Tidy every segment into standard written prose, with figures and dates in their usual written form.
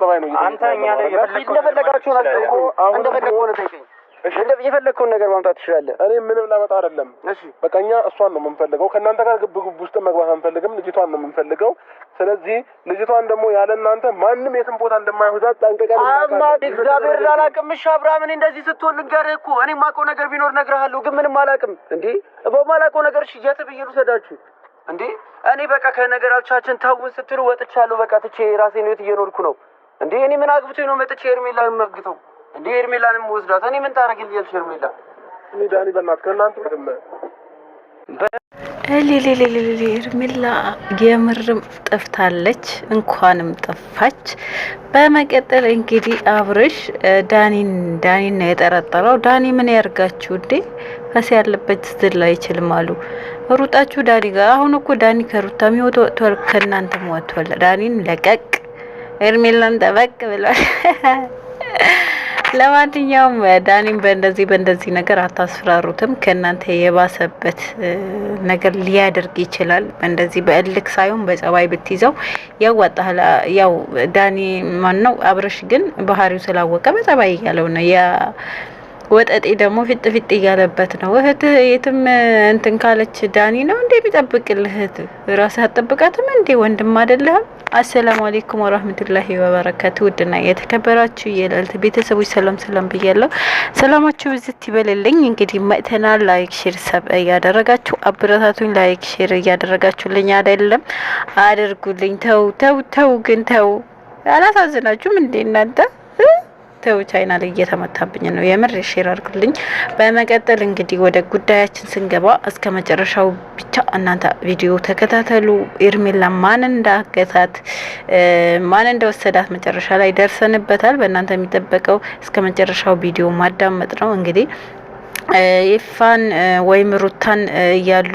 ጸባይ ነው አንተ እኛ ላይ የፈለጋችሁ ነገር እኮ አንተ ፈለግከው ነው ጠይቀኝ የፈለግከውን ነገር ማምጣት ትችላለህ እኔ ምንም ላመጣ አይደለም እሺ በቃ እኛ እሷን ነው የምንፈልገው ከእናንተ ጋር ግብ ውስጥ መግባት አንፈልግም ልጅቷን ነው የምንፈልገው ስለዚህ ልጅቷን ደግሞ ያለ እናንተ ማንንም የትም ቦታ እንደማይወጣ ጠንቀቀን አማ እግዚአብሔር ላላቅምሽ አብርሃም እኔ እንደዚህ ስትሆን ልንገርህ እኮ እኔ ማውቀው ነገር ቢኖር እነግርሃለሁ ግን ምንም አላውቅም እንዴ በማላውቀው ነገር እሺ እየተብየሉ ሰዳችሁ እንዴ እኔ በቃ ከነገራቻችን ታውን ስትሉ ወጥቻለሁ በቃ ትቼ ራሴን ህይወት እየኖርኩ ነው እንዴ እኔ ምን አግብቶኝ ነው መጥቼ ሄርሜላን መግተው እንዴ ሄርሜላንም ወስዳት እኔ ምን ታረግልኝ ሄርሜላ እኔ ዳኒ በእናትህ ከእናንተ ምንም ሄርሜላ የምርም ጠፍታለች እንኳንም ጠፋች በመቀጠል እንግዲህ አብርሽ ዳኒን ነው የጠረጠረው ዳኒ ምን ያርጋችሁ እንዴ ፈስ ያለበት ዝላ አይችልም አሉ ሩጣችሁ ዳኒ ጋር አሁን እኮ ዳኒ ከሩታም ወጥቷል ከእናንተም ወጥቷል ዳኒን ለቀቅ ሄርሜላን ጠበቅ ብሏል ለማንኛውም ዳኒም በእንደዚህ ነገር አታስፈራሩትም ከእናንተ የባሰበት ነገር ሊያደርግ ይችላል እንደዚህ በእልክ ሳይሆን በጸባይ ብትይዘው ያዋጣል ያው ዳኒ ማን ነው አብርሽ ግን ባህሪው ስላወቀ በጸባይ ያለው ነው ያ ወጠጤ ደግሞ ፍጥ እያለበት ነው እህት የትም እንትን ካለች ዳኒ ነው እንዴ ቢጠብቅልህ ራስህ አጥብቃትም እንዴ ወንድም አይደለም አሰላሙ አለይኩም ወራህመቱላሂ ወበረካቱ ውድና የተከበራችሁ የለልት ቤተሰቦች ሰላም ብያለሁ ሰላማችሁ ብዝት ይበልልኝ እንግዲህ መተናል ላይክ ሼር ሰብ ያደረጋችሁ አብራታቱኝ ላይክ ሼር ያደረጋችሁልኝ አይደለም አድርጉልኝ ተው ግን ተው አላሳዝናችሁም እንዴ እናንተ ተው ቻይና ላይ እየተመታብኝ ነው የምር ሼር አድርጉልኝ በመቀጠል እንግዲህ ወደ ጉዳያችን ስንገባ እስከ መጨረሻው ብቻ እናንተ ቪዲዮ ተከታተሉ ሄርሜላ ማን እንዳገታት ማን እንደወሰዳት መጨረሻ ላይ ደርሰንበታል በእናንተ የሚጠበቀው እስከ መጨረሻው ቪዲዮ ማዳመጥ ነው እንግዲህ ይፋን ወይም ሩታን ያሉ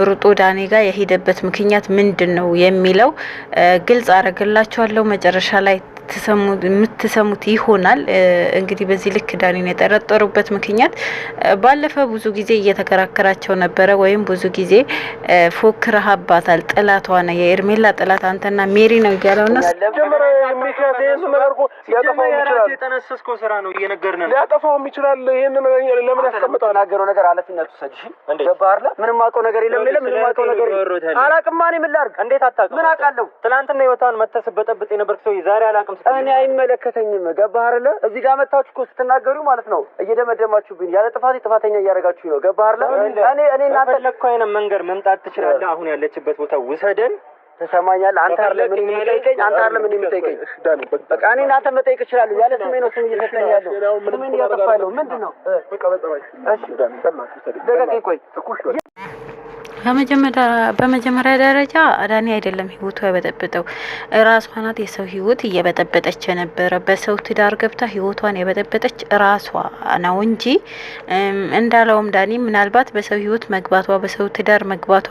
ሩጦ ዳኒ ጋር የሄደበት ምክንያት ምንድነው የሚለው ግልጽ አረጋግላችኋለሁ መጨረሻ ላይ የምትሰሙት ይሆናል እንግዲህ በዚህ ልክ ዳኒን የጠረጠሩበት ምክንያት ባለፈ ብዙ ጊዜ እየተከራከራቸው ነበረ ወይም ብዙ ጊዜ ፎክረሃባታል ጥላቷ ነው የሄርሜላ ጥላት አንተና ሜሪ ነው ያለውና ጀመረ ምክንያት ይሄን መርቆ ያጠፋው ይችላል የተነሰስከው ስራ ነው እየነገርነን ያጠፋው ይችላል ይሄን ለምን ያስቀምጣው ናገረው ነገር አለፊነቱ ሰጅሽ ገባርለ ምንም አውቀው ነገር ምንም አውቀው ነገር አላቅም ማን ምን ላርግ እንዴት አታውቀው ምን አውቃለሁ ትላንትና ህይወቷን መተስበጠብጥ የነበርክ ሰው ዛሬ አላቅም እኔ አይመለከተኝም ገባህ አይደለ እዚህ ጋር መጣችሁ እኮ ስትናገሩ ማለት ነው እየደመደማችሁብኝ ያለ ጥፋተኛ እያረጋችሁ ነው ገባህ አይደለ እኔ እናንተ ለኮይነ መንገር መምጣት ትችላለህ አሁን ያለችበት ቦታ ውሰደን ተሰማኛለህ አንተ አይደለም ምን የሚጠይቀኝ አንተ አይደለም ምን የሚጠይቀኝ በቃ እኔ እናንተ መጠየቅ ይችላል ያለ ስሜ ነው ስሜ እየተሰኛለሁ ስሜን እያጠፋለሁ ምንድነው በቃ በጠባይ እሺ ዳኒ ሰማችሁ ደጋቂ ቆይ በመጀመሪያ ደረጃ ዳኒ አይደለም ህይወቱ የበጠበጠው ራሷ ናት የሰው ህይወት እየበጠበጠች የነበረ በሰው ትዳር ገብታ ህይወቷን የበጠበጠች ራሷ ነው እንጂ እንዳለውም ዳኒ ምናልባት በሰው ህይወት መግባቷ በሰው ትዳር መግባቷ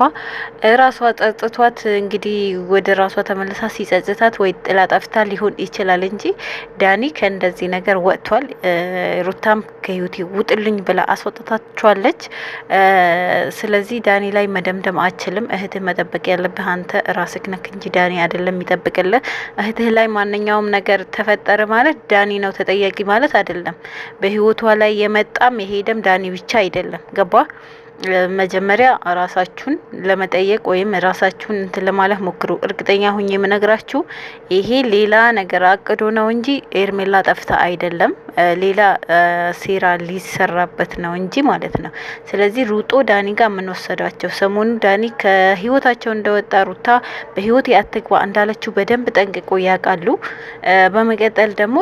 ራሷ ጸጽቷት እንግዲህ ወደ ራሷ ተመልሳ ሲጸጽታት ወይ ጥላ ጠፍታ ሊሆን ይችላል እንጂ ዳኒ ከእንደዚህ ነገር ወጥቷል ሩታም ከህይወት ውጥልኝ ብላ አስወጣታቸዋለች ስለዚህ ዳኒ ላይ መደምደም አችልም እህትህ መጠበቅ ያለብህ አንተ ራስህ ነክ እንጂ ዳኒ አይደለም የሚጠብቅልህ እህትህ ላይ ማንኛውም ነገር ተፈጠረ ማለት ዳኒ ነው ተጠያቂ ማለት አይደለም በህይወቷ ላይ የመጣም የሄደም ዳኒ ብቻ አይደለም ገባ መጀመሪያ ራሳችሁን ለመጠየቅ ወይም ራሳችሁን እንትን ለማለት ሞክሩ እርግጠኛ ሁኜ የምነግራችሁ ይሄ ሌላ ነገር አቅዶ ነው እንጂ ሄርሜላ ጠፍታ አይደለም ሌላ ሴራ ሊሰራበት ነው እንጂ ማለት ነው ስለዚህ ሩጦ ዳኒ ጋር ምን ወሰዳቸው ሰሞኑ ዳኒ ከህይወታቸው እንደወጣ ሩታ በህይወት ያትግባ እንዳለችው በደንብ ጠንቅቆ ያውቃሉ በመቀጠል ደግሞ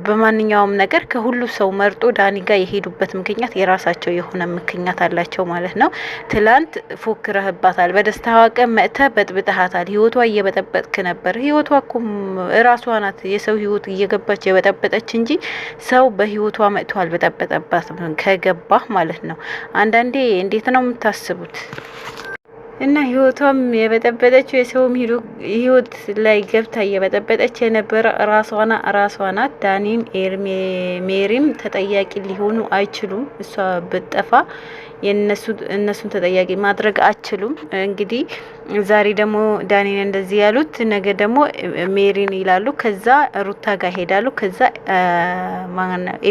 በማንኛውም ነገር ከሁሉ ሰው መርጦ ዳኒ ጋር የሄዱበት ምክንያት የራሳቸው የሆነ ምክንያት አላቸው ማለት ነው ትላንት ፎክረህባታል በደስታዋ ቀን መጥተህ በጥብጠሃታል ህይወቷ እየበጠበጥክ ነበር ህይወቷ እኮ ራሷ ናት የሰው ህይወት እየገባች የበጠበጠች እንጂ ሰው በህይወቷ መጥቷል በጠበጠባት ከገባህ ማለት ነው አንዳንዴ እንዴት ነው የምታስቡት እና ህይወቷም የበጠበጠችው የሰውም ህይወት ላይ ገብታ እየበጠበጠች የነበረ ራሷ ናት። ዳኒም ሜሪም ተጠያቂ ሊሆኑ አይችሉም። እሷ ብትጠፋ እነሱን ተጠያቂ ማድረግ አይችሉም። እንግዲህ ዛሬ ደግሞ ዳኒን እንደዚህ ያሉት ነገ ደግሞ ሜሪን ይላሉ። ከዛ ሩታ ጋር ሄዳሉ። ከዛ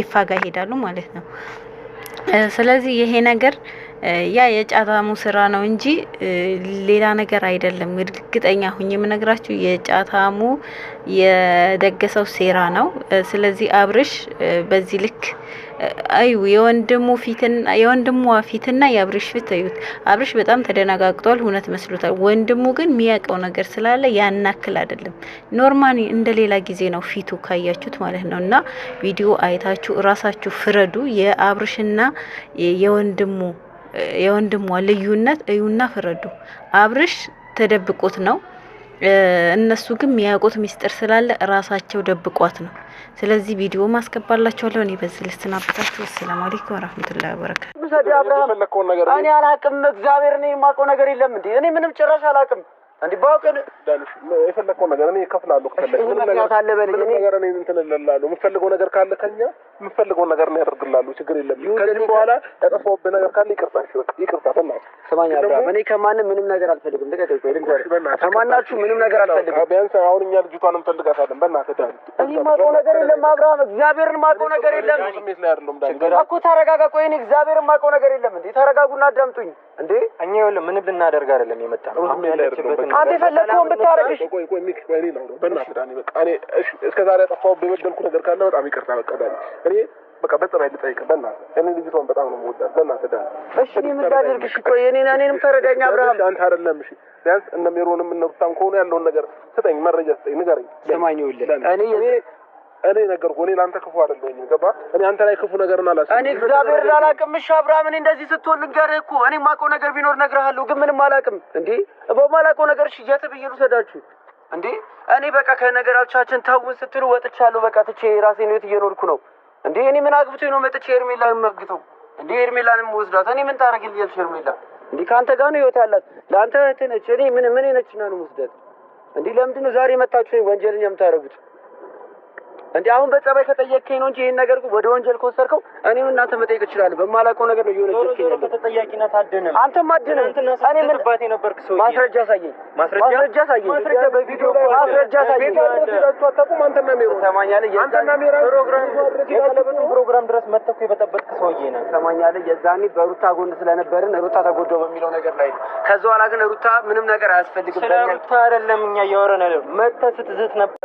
ኤፋ ጋር ሄዳሉ ማለት ነው። ስለዚህ ይሄ ነገር ያ የጫታሙ ስራ ነው እንጂ ሌላ ነገር አይደለም። እርግጠኛ ሁኝ የምነግራችሁ የጫታሙ የደገሰው ሴራ ነው። ስለዚህ አብርሽ በዚህ ልክ አዩ የወንድሟ ፊትና የአብርሽ ፊት ታዩት። አብርሽ በጣም ተደናጋግጧል። እውነት መስሎታል። ወንድሙ ግን የሚያውቀው ነገር ስላለ ያናክል አይደለም። ኖርማሊ እንደሌላ ጊዜ ነው ፊቱ ካያችሁት ማለት ነው። እና ቪዲዮ አይታችሁ ራሳችሁ ፍረዱ። የአብርሽና የወንድሟ ልዩነት እዩና ፍረዱ። አብርሽ ተደብቆት ነው። እነሱ ግን የሚያውቁት ሚስጥር ስላለ ራሳቸው ደብቋት ነው። ስለዚህ ቪዲዮ ማስገባላችኋለሁ። እኔ በዚህ ልስናበታችሁ። ሰላም አለይኩም ወራህመቱላሂ ወበረካቱ። እኔ አላቅም። እግዚአብሔር እኔ የማውቀው ነገር የለም እንዴ። እኔ ምንም ጭራሽ አላቅም እንዴ። ባውቀን የፈለከው ነገር እኔ እከፍላለሁ። ምንም ነገር እኔ እንትን እላለሁ። የምፈልገው ነገር ካለ ከኛ የምፈልገው ነገር ነው ያደርግላለሁ። ችግር የለም። ከዚህ በኋላ ያጠፋሁብህ ነገር ካለ ይቅርታ በእናትህ ስማኝ አብርሃም፣ እኔ ከማንም ምንም ነገር አልፈልግም። ከማናችሁ ምንም ነገር አልፈልግም። ቢያንስ አሁን እኛ ልጅቷን እንፈልጋታለን። በእናትህ ዳን፣ እኔ የማውቀው ነገር የለም አብርሃም፣ እግዚአብሔርን የማውቀው ነገር የለም። ስሜት ላይ አይደለም ዳን እኮ ተረጋጋ። ቆይ እኔ እግዚአብሔርን የማውቀው ነገር የለም እንዴ። ተረጋጉና አዳምጡኝ እንዴ። እኛ ይኸውልህ ምንም ልናደርግ አይደለም የመጣነው። አንተ የፈለግከውን ብታረግሽ። ቆይ ሚክ ወይኔ ነው በእናትህ ዳኒ፣ በቃ እኔ እሺ እስከዛሬ ያጠፋሁብህ የበደልኩ ነገር ካለ በጣም ይቅርታ። በቃ ዳኒ እኔ በቃ በጥራይ ልጠይቅህ በእናትህ። እኔ ልጅቷን በጣም ነው የምወዳት በእናትህ ዳኒ። እሺ እኔ ምን ላድርግሽ? ቆይ እኔንም ተረዳኝ አብርሃም። አንተ አይደለም እሺ፣ ቢያንስ እነ ሜሮንም እነ ሩታም ከሆነ ያለውን ነገር ስጠኝ፣ መረጃ ስጠኝ፣ ንገረኝ። ስማኝ ይኸውልህ እኔ ነገርኩህ። እኔ ለአንተ ክፉ አይደለሁም። ገባህ? እኔ አንተ ላይ ክፉ ነገርን አላስብም። እኔ እግዚአብሔር አላውቅም። እሺ አብርሃም፣ እኔ እንደዚህ ስትሆን ልንገርህ እኮ እኔ የማውቀው ነገር ቢኖር እነግርሃለሁ፣ ግን ምንም አላውቅም እንዴ። በማላውቀው ነገር እሺ የት ብዬ ልውሰዳችሁ እንዴ? እኔ በቃ ከነገራቻችን ተውን ስትሉ ወጥቻለሁ። በቃ ትቼ ራሴን ህይወት እየኖርኩ ነው እንዴ። እኔ ምን አግብቶኝ ነው መጥቼ ኤርሜላን መግተው እንዴ? ኤርሜላንም ወስዳት እኔ ምን ታረግልኛለሽ? ኤርሜላ እንዴ ከአንተ ጋር ነው ህይወት ያላት፣ ለአንተ እህት ነች። እኔ ምን ነችና ነው ወስዳት እንዴ? ለምንድን ነው ዛሬ መጣችሁ ወንጀለኛ የምታረጉት እንዴ? አሁን በጸባይ ከጠየቅከኝ ነው እንጂ ይሄን ነገር ወደ ወንጀል ከወሰድከው እኔም እናንተ መጠየቅ እችላለሁ። በማላውቀው ነገር ነው እየወነጀልከኝ ያለው። ተጠያቂነት አድነም አንተም አድነም። እኔ ምን ባቴ ነበርክ ሰው ማስረጃ ሳየኝ፣ ማስረጃ በቪዲዮ ማስረጃ ሳየኝ። አታውቁም አንተና ሜሮ ሰማኛለህ። አንተና ሜሮ ፕሮግራም ድረስ መጥተህ የበጠበጥክ ሰውዬ ነህ። ሰማኛለህ። የዛኔ በሩታ ጎን ስለነበርን ሩታ ተጎዳው በሚለው ነገር ላይ ከዛ በኋላ ግን ሩታ ምንም ነገር አያስፈልግም። ስለ ሩታ አይደለም እኛ እያወራን ያለው መጥተህ ስትዝት ነበር።